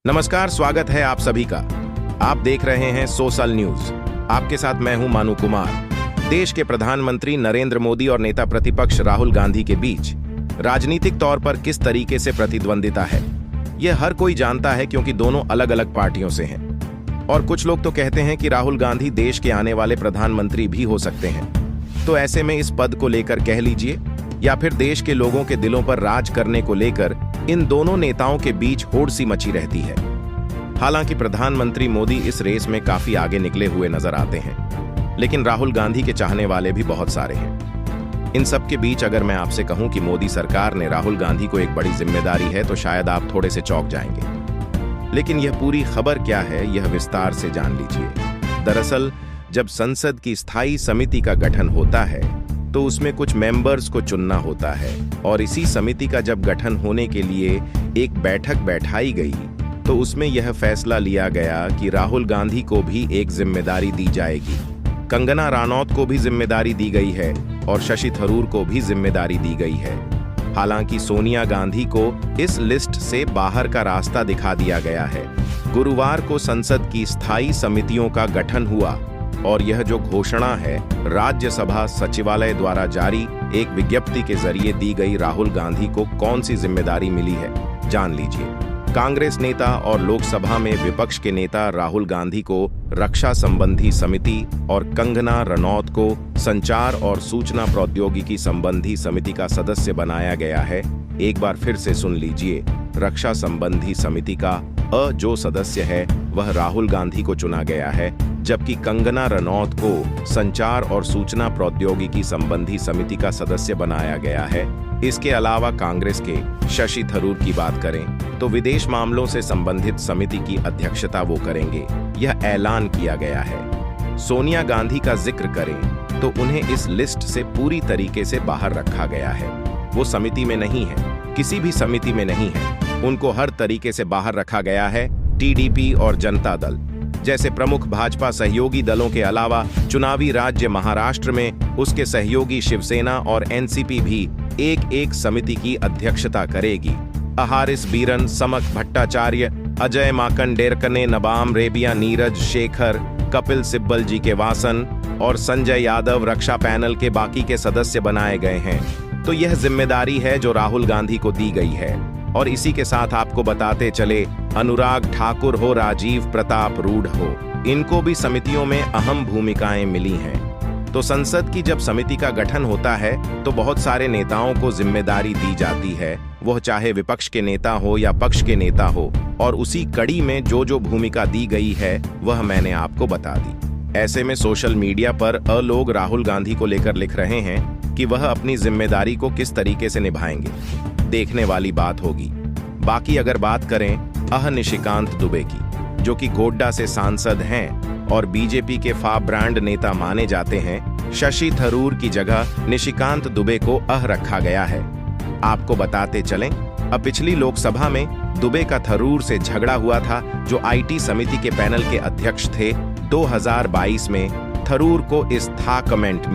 नमस्कार, स्वागत है आप सभी का। आप देख रहे हैं सोशल न्यूज। आपके साथ मैं हूं मानू कुमार। देश के प्रधानमंत्री नरेंद्र मोदी और नेता प्रतिपक्ष राहुल गांधी के बीच राजनीतिक तौर पर किस तरीके से प्रतिद्वंदिता है, यह हर कोई जानता है क्योंकि दोनों अलग अलग पार्टियों से हैं। और कुछ लोग तो कहते हैं कि राहुल गांधी देश के आने वाले प्रधानमंत्री भी हो सकते हैं। तो ऐसे में इस पद को लेकर कह लीजिए या फिर देश के लोगों के दिलों पर राज करने को लेकर इन दोनों नेताओं के बीच होड़ सी मची रहती है। हालांकि प्रधानमंत्री मोदी इस रेस में काफी आगे निकले हुए नजर आते हैं, लेकिन राहुल गांधी के चाहने वाले भी बहुत सारे हैं। इन सब के बीच अगर मैं आपसे कहूं कि मोदी सरकार ने राहुल गांधी को एक बड़ी जिम्मेदारी है, तो शायद आप थोड़े से चौंक जाएंगे। लेकिन यह पूरी खबर क्या है, यह विस्तार से जान लीजिए। दरअसल जब संसद की स्थायी समिति का गठन होता है तो उसमें कुछ मेंबर्स को चुनना होता है, और इसी समिति का जब गठन होने के लिए एक बैठक बैठाई गई तो उसमें यह फैसला लिया गया कि राहुल गांधी को भी एक जिम्मेदारी दी जाएगी। कंगना रनौत को भी जिम्मेदारी दी गई है और शशि थरूर को भी जिम्मेदारी दी गई है। हालांकि सोनिया गांधी को इस लिस्ट से बाहर का रास्ता दिखा दिया गया है। गुरुवार को संसद की स्थायी समितियों का गठन हुआ और यह जो घोषणा है राज्यसभा सचिवालय द्वारा जारी एक विज्ञप्ति के जरिए दी गई। राहुल गांधी को कौन सी जिम्मेदारी मिली है, जान लीजिए। कांग्रेस नेता और लोकसभा में विपक्ष के नेता राहुल गांधी को रक्षा संबंधी समिति और कंगना रनौत को संचार और सूचना प्रौद्योगिकी संबंधी समिति का सदस्य बनाया गया है। एक बार फिर से सुन लीजिए, रक्षा संबंधी समिति का जो सदस्य है वह राहुल गांधी को चुना गया है, जबकि कंगना रनौत को संचार और सूचना प्रौद्योगिकी संबंधी समिति का सदस्य बनाया गया है। इसके अलावा कांग्रेस के शशि थरूर की बात करें तो विदेश मामलों से संबंधित समिति की अध्यक्षता वो करेंगे, यह ऐलान किया गया है। सोनिया गांधी का जिक्र करें तो उन्हें इस लिस्ट से पूरी तरीके से बाहर रखा गया है। वो समिति में नहीं है, किसी भी समिति में नहीं है। उनको हर तरीके से बाहर रखा गया है। टीडीपी और जनता दल जैसे प्रमुख भाजपा सहयोगी दलों के अलावा चुनावी राज्य महाराष्ट्र में उसके सहयोगी शिवसेना और एनसीपी भी एक एक समिति की अध्यक्षता करेगी। अहारिस बीरन, समक भट्टाचार्य, अजय माकंडेरकने, नबाम रेबिया, नीरज शेखर, कपिल सिब्बल जी के वासन और संजय यादव रक्षा पैनल के बाकी के सदस्य बनाए गए हैं। तो यह जिम्मेदारी है जो राहुल गांधी को दी गई है। और इसी के साथ आपको बताते चले, अनुराग ठाकुर हो, राजीव प्रताप रूढ़ हो, इनको भी समितियों में अहम भूमिकाएं मिली हैं। तो संसद की जब समिति का गठन होता है तो बहुत सारे नेताओं को जिम्मेदारी दी जाती है, वह चाहे विपक्ष के नेता हो या पक्ष के नेता हो। और उसी कड़ी में जो जो भूमिका दी गई है वह मैंने आपको बता दी। ऐसे में सोशल मीडिया पर लोग राहुल गांधी को लेकर लिख रहे हैं कि वह अपनी जिम्मेदारी को किस तरीके से निभाएंगे, देखने वाली बात होगी। बाकी अगर बात करें निशिकांत दुबे की, जो कि गोड्डा से सांसद हैं और बीजेपी के फाब्रांड नेता माने जाते हैं, शशि थरूर की जगह निशिकांत दुबे को रखा गया है। आपको बताते चलें, अब पिछली लोकसभा में दुबे का थरूर से झगड़ा हुआ था, जो आईटी समिति के पैनल के अध्यक्ष थे। 2022 में थरूर को इस था कमेंट में